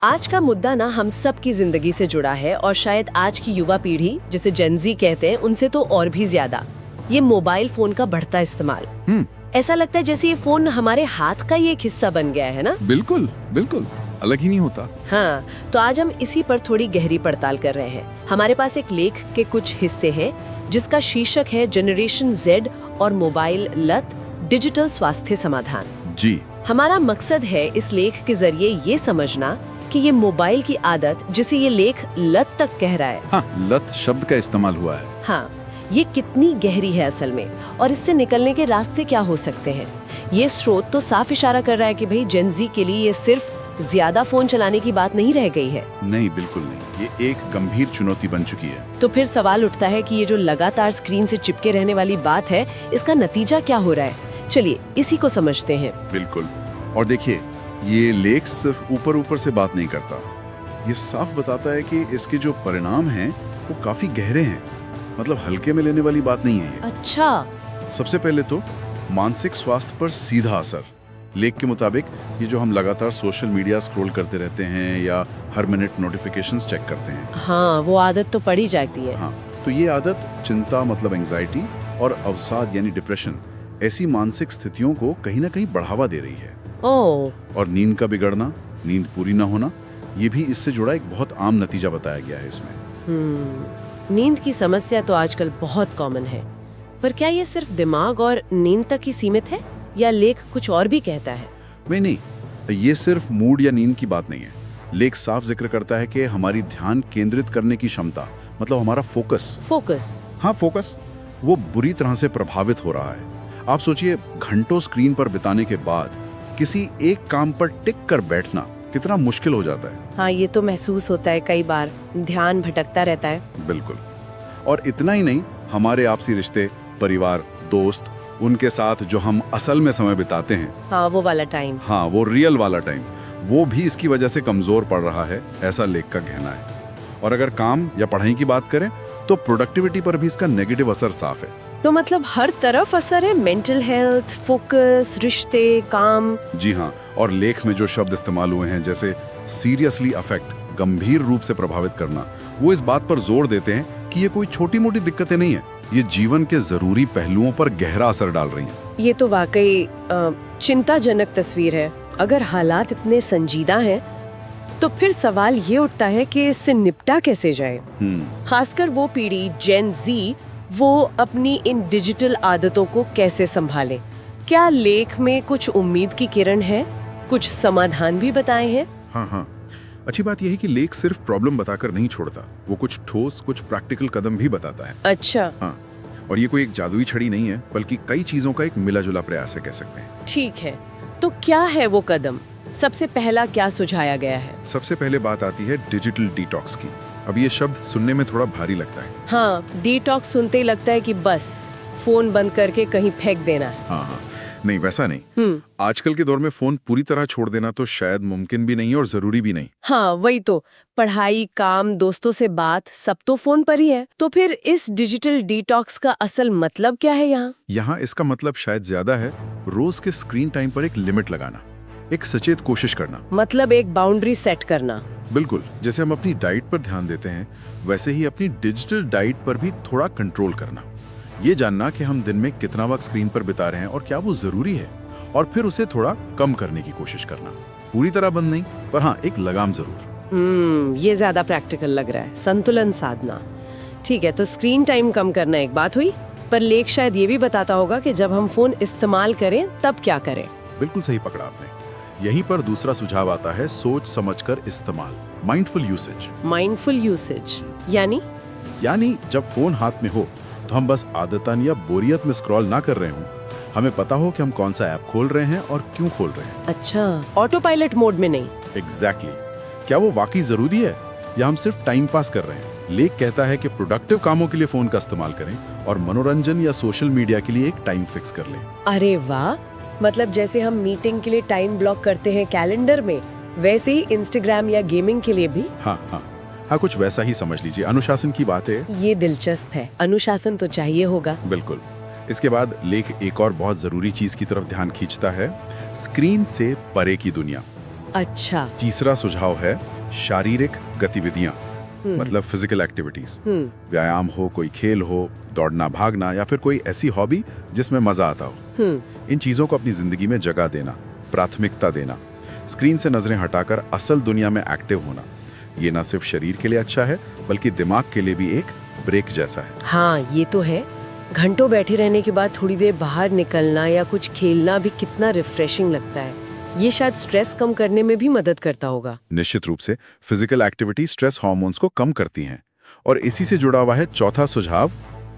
आज का मुद्दा ना हम सब की जिंदगी से जुड़ा है और शायद आज की युवा पीढ़ी जिसे जेनजी कहते हैं उनसे तो और भी ज्यादा। ये मोबाइल फोन का बढ़ता इस्तेमाल। ऐसा लगता है जैसे ये फोन हमारे हाथ का ही एक हिस्सा बन गया है ना। बिल्कुल बिल्कुल, अलग ही नहीं होता। हाँ, तो आज हम इसी पर थोड़ी गहरी पड़ताल कर रहे हैं। हमारे पास एक लेख के कुछ हिस्से हैं जिसका शीर्षक है जनरेशन जेड और मोबाइल लत, डिजिटल स्वास्थ्य समाधान। जी, हमारा मकसद है इस लेख के जरिए ये समझना कि ये मोबाइल की आदत जिसे ये लेख लत तक कह रहा है, हाँ, लत शब्द का इस्तेमाल हुआ है। हाँ, ये कितनी गहरी है असल में और इससे निकलने के रास्ते क्या हो सकते हैं। ये स्रोत तो साफ इशारा कर रहा है कि भाई जेनजी के लिए ये सिर्फ ज्यादा फोन चलाने की बात नहीं रह गई है। नहीं, बिल्कुल नहीं, ये एक गंभीर चुनौती बन चुकी है। तो फिर सवाल उठता है कि ये जो लगातार स्क्रीन से चिपके रहने वाली बात है, इसका नतीजा क्या हो रहा है। चलिए इसी को समझते हैं। बिल्कुल, और देखिए, ये लेख सिर्फ ऊपर ऊपर से बात नहीं करता। ये साफ बताता है कि इसके जो परिणाम हैं वो काफी गहरे हैं। मतलब हल्के में लेने वाली बात नहीं है ये। अच्छा, सबसे पहले तो मानसिक स्वास्थ्य पर सीधा असर। लेख के मुताबिक ये जो हम लगातार सोशल मीडिया स्क्रॉल करते रहते हैं या हर मिनट नोटिफिकेशंस चेक करते हैं, हाँ, वो आदत तो पड़ी जाती है। हाँ, तो ये आदत चिंता मतलब एंजाइटी और अवसाद यानी डिप्रेशन, ऐसी मानसिक स्थितियों को कहीं ना कहीं बढ़ावा दे रही है। ओह, और नींद का बिगड़ना, नींद पूरी ना होना, ये भी इससे जुड़ा एक बहुत आम नतीजा बताया गया है इसमें। नींद की समस्या तो आजकल बहुत कॉमन है, पर क्या ये सिर्फ दिमाग और नींद तक ही सीमित है या लेख कुछ और भी कहता है? नहीं, ये सिर्फ मूड या नींद की बात नहीं है। लेख साफ जिक्र करता है कि हमारी ध्यान केंद्रित करने की क्षमता, मतलब हमारा फोकस, हाँ फोकस, वो बुरी तरह से प्रभावित हो रहा है। आप सोचिए, घंटों स्क्रीन पर बिताने के बाद किसी एक काम पर टिक कर बैठना कितना मुश्किल हो जाता है। हाँ, ये तो महसूस होता है, कई बार ध्यान भटकता रहता है। बिल्कुल, और इतना ही नहीं, हमारे आपसी रिश्ते, परिवार, दोस्त, उनके साथ जो हम असल में समय बिताते हैं, हाँ, वो वाला टाइम, हाँ, वो रियल वाला टाइम, वो भी इसकी वजह से कमजोर पड़ रहा है, ऐसा लेख का कहना है। और अगर काम या पढ़ाई की बात करें तो प्रोडक्टिविटी पर भी इसका नेगेटिव असर साफ है। तो मतलब हर तरफ असर है, मेंटल हेल्थ, फोकस, रिश्ते, काम। जी हाँ, और लेख में जो शब्द इस्तेमाल हुए हैं जैसे सीरियसली अफेक्ट, गंभीर रूप से प्रभावित करना, वो इस बात पर जोर देते हैं कि ये कोई छोटी मोटी दिक्कतें नहीं है, ये जीवन के जरूरी पहलुओं पर गहरा असर डाल रही हैं। ये तो वाकई चिंताजनक तस्वीर है। अगर हालात इतने संजीदा हैं, तो फिर सवाल ये उठता है कि इससे निपटा कैसे जाए। खासकर वो पीढ़ी जेन जी, वो अपनी इन डिजिटल आदतों को कैसे संभाले। क्या लेख में कुछ उम्मीद की किरण है? कुछ समाधान भी बताए हैं? हाँ, अच्छी बात यह है कि लेख सिर्फ प्रॉब्लम बताकर नहीं छोड़ता, वो कुछ ठोस, कुछ प्रैक्टिकल कदम भी बताता है। अच्छा, हाँ, और ये कोई एक जादुई छड़ी नहीं है, बल्कि कई चीजों का एक मिला जुला प्रयास है, कह सकते हैं। ठीक है, तो क्या है वो कदम? सबसे पहला क्या सुझाया गया है? सबसे पहले बात आती है डिजिटल डिटॉक्स की। अब ये शब्द सुनने में थोड़ा भारी लगता है। हाँ, डिटॉक्स सुनते ही लगता है कि बस फोन बंद करके कहीं फेंक देना है। हाँ, नहीं, वैसा नहीं। आजकल के दौर में फोन पूरी तरह छोड़ देना तो शायद मुमकिन भी नहीं है और जरूरी भी नहीं। हाँ, वही तो, पढ़ाई, काम, दोस्तों से बात, सब तो फोन पर ही है। तो फिर इस डिजिटल डिटॉक्स का असल मतलब क्या है यहाँ? यहाँ इसका मतलब शायद ज्यादा है रोज के स्क्रीन टाइम पर एक लिमिट लगाना, एक सचेत कोशिश करना। मतलब एक बाउंड्री सेट करना। बिल्कुल, जैसे हम अपनी डाइट पर ध्यान देते हैं, वैसे ही अपनी डिजिटल डाइट पर भी थोड़ा कंट्रोल करना। ये जानना कि हम दिन में कितना वक्त स्क्रीन पर बिता रहे हैं और क्या वो जरूरी है, और फिर उसे थोड़ा कम करने की कोशिश करना। पूरी तरह बंद नहीं, पर हाँ, एक लगाम जरूर। ये ज्यादा प्रैक्टिकल लग रहा है, संतुलन साधना। ठीक है, तो स्क्रीन टाइम कम करना एक बात हुई, पर लेख शायद ये भी बताता होगा कि जब हम फोन इस्तेमाल करें तब क्या करें। बिल्कुल सही पकड़ा आपने। यहीं पर दूसरा सुझाव आता है सोच समझकर इस्तेमाल, माइंडफुल यूसेज। माइंडफुल यूसेज यानी जब फोन हाथ में हो तो हम बस आदतन या बोरियत में स्क्रॉल ना कर रहे हों, हमें पता हो कि हम कौन सा ऐप खोल रहे हैं और क्यों खोल रहे हैं। अच्छा, ऑटो पायलट मोड में नहीं। एग्जैक्टली। क्या वो वाकई जरूरी है या हम सिर्फ टाइम पास कर रहे हैं? लेख कहता है कि प्रोडक्टिव कामों के लिए फोन का इस्तेमाल करें और मनोरंजन या सोशल मीडिया के लिए एक टाइम फिक्स कर लें। अरे वाह, मतलब जैसे हम मीटिंग के लिए टाइम ब्लॉक करते हैं कैलेंडर में, वैसे ही इंस्टाग्राम या गेमिंग के लिए भी। हाँ, कुछ वैसा ही समझ लीजिए। अनुशासन की बात है। ये दिलचस्प है, अनुशासन तो चाहिए होगा। बिल्कुल। इसके बाद लेख एक और बहुत जरूरी चीज की तरफ ध्यान खींचता है, स्क्रीन से परे की दुनिया। अच्छा। तीसरा सुझाव है शारीरिक गतिविधियां, मतलब फिजिकल एक्टिविटीज। व्यायाम हो, कोई खेल हो, दौड़ना भागना, या फिर कोई ऐसी हॉबी जिसमें मजा आता हो। इन चीजों को अपनी जिंदगी में जगह देना, प्राथमिकता देना, स्क्रीन से नजरें हटाकर असल दुनिया में एक्टिव होना, ये ना सिर्फ शरीर के लिए अच्छा है बल्कि दिमाग के लिए भी एक ब्रेक जैसा है। हाँ, ये तो है। घंटों बैठे रहने के बाद थोड़ी देर बाहर निकलना या कुछ खेलना भी कितना रिफ्रेशिंग लगता है। ये शायद स्ट्रेस कम करने में भी मदद करता होगा। निश्चित रूप से फिजिकल एक्टिविटी स्ट्रेस हार्मोन्स को कम करती हैं। और इसी से जुड़ा हुआ है चौथा सुझाव,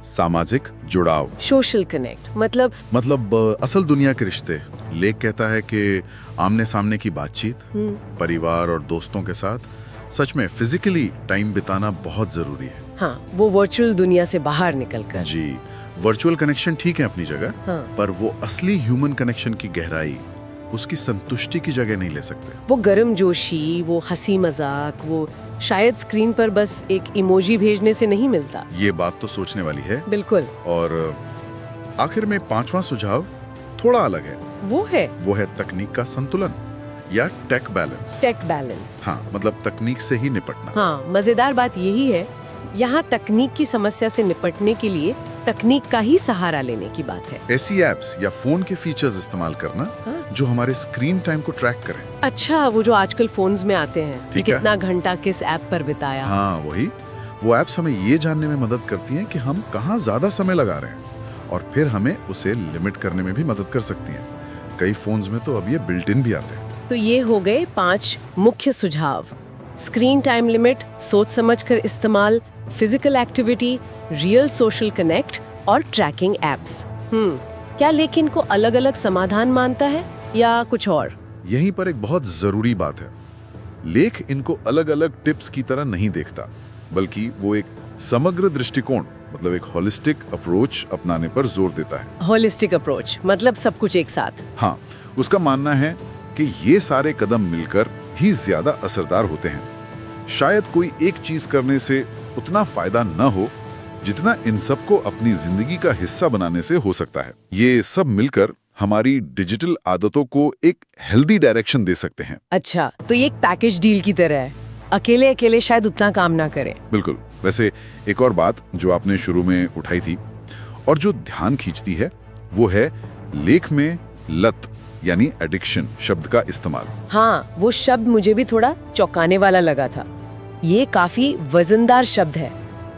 सामाजिक जुड़ाव। सोशल कनेक्ट मतलब असल दुनिया के रिश्ते। लेख कहता है कि आमने सामने की बातचीत, परिवार और दोस्तों के साथ सच में फिजिकली टाइम बिताना बहुत जरूरी है। हाँ, वो वर्चुअल दुनिया से बाहर निकलकर। जी, वर्चुअल कनेक्शन ठीक है अपनी जगह, पर वो असली ह्यूमन कनेक्शन की गहराई, उसकी संतुष्टि की जगह नहीं ले सकते। वो गर्मजोशी, वो हंसी मजाक, वो शायद स्क्रीन पर बस एक इमोजी भेजने से नहीं मिलता। ये बात तो सोचने वाली है। बिल्कुल। और आखिर में पांचवा सुझाव थोड़ा अलग है। वो है तकनीक का संतुलन या टेक बैलेंस। हाँ, मतलब तकनीक से ही निपटना। हाँ, मजेदार बात यही है, यहाँ तकनीक की समस्या से निपटने के लिए तकनीक का ही सहारा लेने की बात है। ऐसी एप्स या फोन के फीचर्स इस्तेमाल करना जो हमारे स्क्रीन टाइम को ट्रैक करें। अच्छा, वो जो आजकल फोन्स में आते हैं कि कितना घंटा किस ऐप पर बिताया। हाँ, वही। वो एप्स हमें ये जानने में मदद करती हैं कि हम कहाँ ज्यादा समय लगा रहे हैं, और फिर हमें उसे लिमिट करने में भी मदद कर सकती हैं। कई फोन्स में तो अब ये बिल्ट इन भी आते हैं। तो ये हो गए 5 मुख्य सुझाव। स्क्रीन टाइम लिमिट, सोच समझकर इस्तेमाल, physical activity, real social connect और ट्रैकिंग एप्स। क्या लेकिन को अलग अलग समाधान मानता है या कुछ और? यहीं पर एक बहुत जरूरी बात है। लेख इनको अलग अलग टिप्स की तरह नहीं देखता, बल्कि वो एक समग्र दृष्टिकोण, मतलब एक होलिस्टिक अप्रोच अपनाने पर जोर देता है। होलिस्टिक अप्रोच मतलब सब कुछ एक साथ। हाँ, उसका मानना है कि ये सारे कदम मिलकर ही ज्यादा असरदार होते हैं। शायद कोई एक चीज करने से उतना फायदा न हो जितना इन सबको अपनी जिंदगी का हिस्सा बनाने से हो सकता है। ये सब मिलकर हमारी डिजिटल आदतों को एक हेल्दी डायरेक्शन दे सकते हैं। अच्छा, तो ये एक पैकेज डील की तरह है। अकेले अकेले शायद उतना काम ना करे। बिल्कुल। वैसे एक और बात जो आपने शुरू में उठाई थी और जो ध्यान खींचती है, वो है लेख में लत यानी एडिक्शन शब्द का इस्तेमाल। हाँ, वो शब्द मुझे भी थोड़ा चौंकाने वाला लगा था। ये काफी वजनदार शब्द है।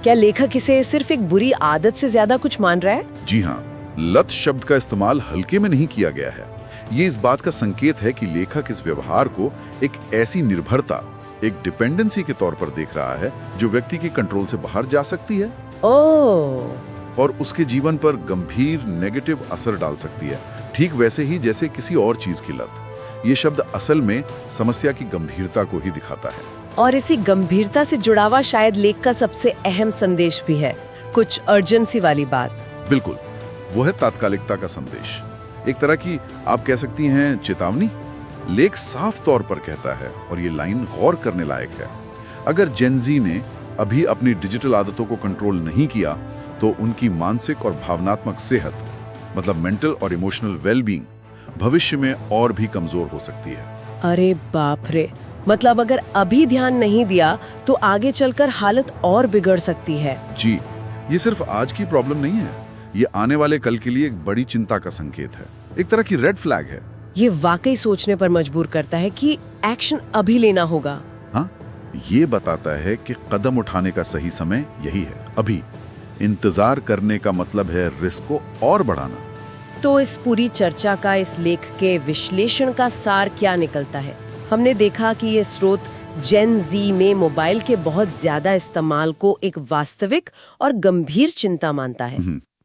क्या लेखक इसे सिर्फ एक बुरी आदत से ज्यादा कुछ मान रहा है? जी हाँ, लत शब्द का इस्तेमाल हल्के में नहीं किया गया है। ये इस बात का संकेत है कि लेखक इस व्यवहार को एक ऐसी निर्भरता, एक डिपेंडेंसी के तौर पर देख रहा है जो व्यक्ति की कंट्रोल से बाहर जा सकती है और उसके जीवन पर गंभीर नेगेटिव असर डाल सकती है, ठीक वैसे ही जैसे किसी और चीज की लत। ये शब्द असल में समस्या की गंभीरता को ही दिखाता है। और इसी गंभीरता से जुड़ा हुआ शायद लेख का सबसे अहम संदेश भी है, कुछ अर्जेंसी वाली बात। बिल्कुल, वो है तात्कालिकता का संदेश, एक तरह की आप कह सकती हैं चेतावनी। लेख साफ तौर पर कहता है, और ये लाइन गौर करने लायक है, अगर जेनजी ने अभी अपनी डिजिटल आदतों को कंट्रोल नहीं किया तो उनकी मानसिक और भावनात्मक सेहत, मतलब मेंटल और इमोशनल वेलबींग, भविष्य में और भी कमजोर हो सकती है। अरे बाप रे, मतलब अगर अभी ध्यान नहीं दिया तो आगे चलकर हालत और बिगड़ सकती है। जी, ये सिर्फ आज की प्रॉब्लम नहीं है, ये आने वाले कल के लिए एक बड़ी चिंता का संकेत है, एक तरह की रेड फ्लैग है। ये वाकई सोचने पर मजबूर करता है कि एक्शन अभी लेना होगा। हाँ, ये बताता है कि कदम उठाने का सही समय यही है, अभी। इंतजार करने का मतलब है रिस्क को और बढ़ाना। तो इस पूरी चर्चा का, इस लेख के विश्लेषण का सार क्या निकलता है? हमने देखा कि ये स्रोत जेन जी में मोबाइल के बहुत ज्यादा इस्तेमाल को एक वास्तविक और गंभीर चिंता मानता है।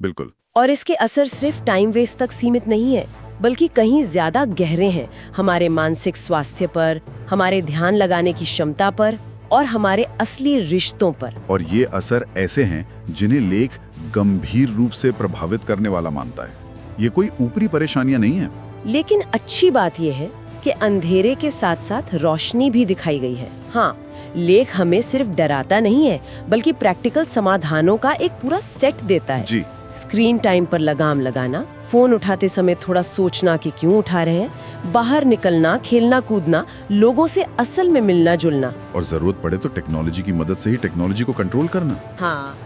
बिल्कुल। और इसके असर सिर्फ टाइम वेस्ट तक सीमित नहीं है, बल्कि कहीं ज्यादा गहरे हैं, हमारे मानसिक स्वास्थ्य पर, हमारे ध्यान लगाने की क्षमता पर और हमारे असली रिश्तों पर। और ये असर ऐसे हैं जिन्हें लेख गंभीर रूप से प्रभावित करने वाला मानता है। ये कोई ऊपरी परेशानियां नहीं है। लेकिन अच्छी बात यह है कि अंधेरे के साथ साथ रोशनी भी दिखाई गई है। हाँ, लेख हमें सिर्फ डराता नहीं है, बल्कि प्रैक्टिकल समाधानों का एक पूरा सेट देता है। जी, स्क्रीन टाइम पर लगाम लगाना, फोन उठाते समय थोड़ा सोचना कि क्यों उठा रहे हैं, बाहर निकलना, खेलना कूदना, लोगों से असल में मिलना जुलना, और जरूरत पड़े तो टेक्नोलॉजी की मदद से ही टेक्नोलॉजी को कंट्रोल करना। हाँ,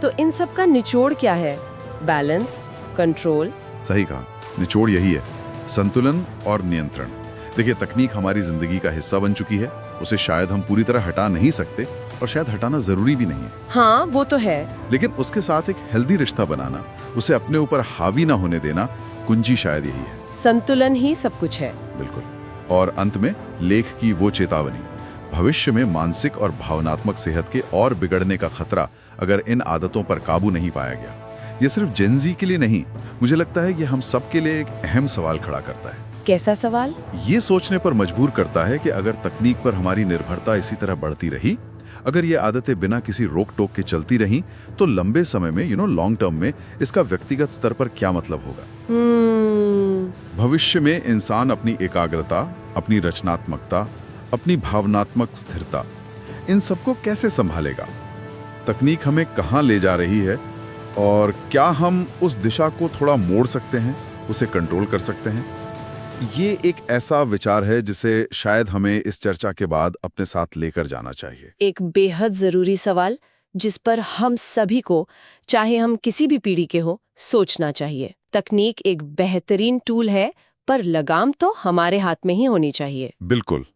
तो इन सब का निचोड़ क्या है? Balance, control. सही कहा, निचोड़ यही है, संतुलन और नियंत्रण। देखिए, तकनीक हमारी जिंदगी का हिस्सा बन चुकी है, उसे शायद हम पूरी तरह हटा नहीं सकते और शायद हटाना जरूरी भी नहीं है। हाँ, वो तो है। लेकिन उसके साथ एक हेल्दी रिश्ता बनाना, उसे अपने ऊपर हावी ना होने देना, कुंजी शायद यही है। संतुलन ही सब कुछ है। बिल्कुल। और अंत में लेख की वो चेतावनी, भविष्य में मानसिक और भावनात्मक सेहत के और बिगड़ने का खतरा अगर इन आदतों पर काबू नहीं पाया गया। ये सिर्फ जेनजी के लिए नहीं, मुझे लगता है ये हम सब के लिए एक अहम सवाल खड़ा करता है। कैसा सवाल? ये सोचने पर मजबूर करता है कि अगर तकनीक पर हमारी निर्भरता इसी तरह बढ़ती रही, अगर ये आदतें बिना किसी रोक टोक के चलती रहीं, तो लंबे समय में लॉन्ग टर्म में इसका व्यक्तिगत स्तर पर क्या मतलब होगा। भविष्य में इंसान अपनी एकाग्रता, अपनी रचनात्मकता, अपनी भावनात्मक स्थिरता, इन सबको कैसे संभालेगा? तकनीक हमें कहाँ ले जा रही है और क्या हम उस दिशा को थोड़ा मोड़ सकते हैं, उसे कंट्रोल कर सकते हैं? ये एक ऐसा विचार है जिसे शायद हमें इस चर्चा के बाद अपने साथ लेकर जाना चाहिए। एक बेहद जरूरी सवाल जिस पर हम सभी को, चाहे हम किसी भी पीढ़ी के हो, सोचना चाहिए। तकनीक एक बेहतरीन टूल है, पर लगाम तो हमारे हाथ में ही होनी चाहिए। बिल्कुल।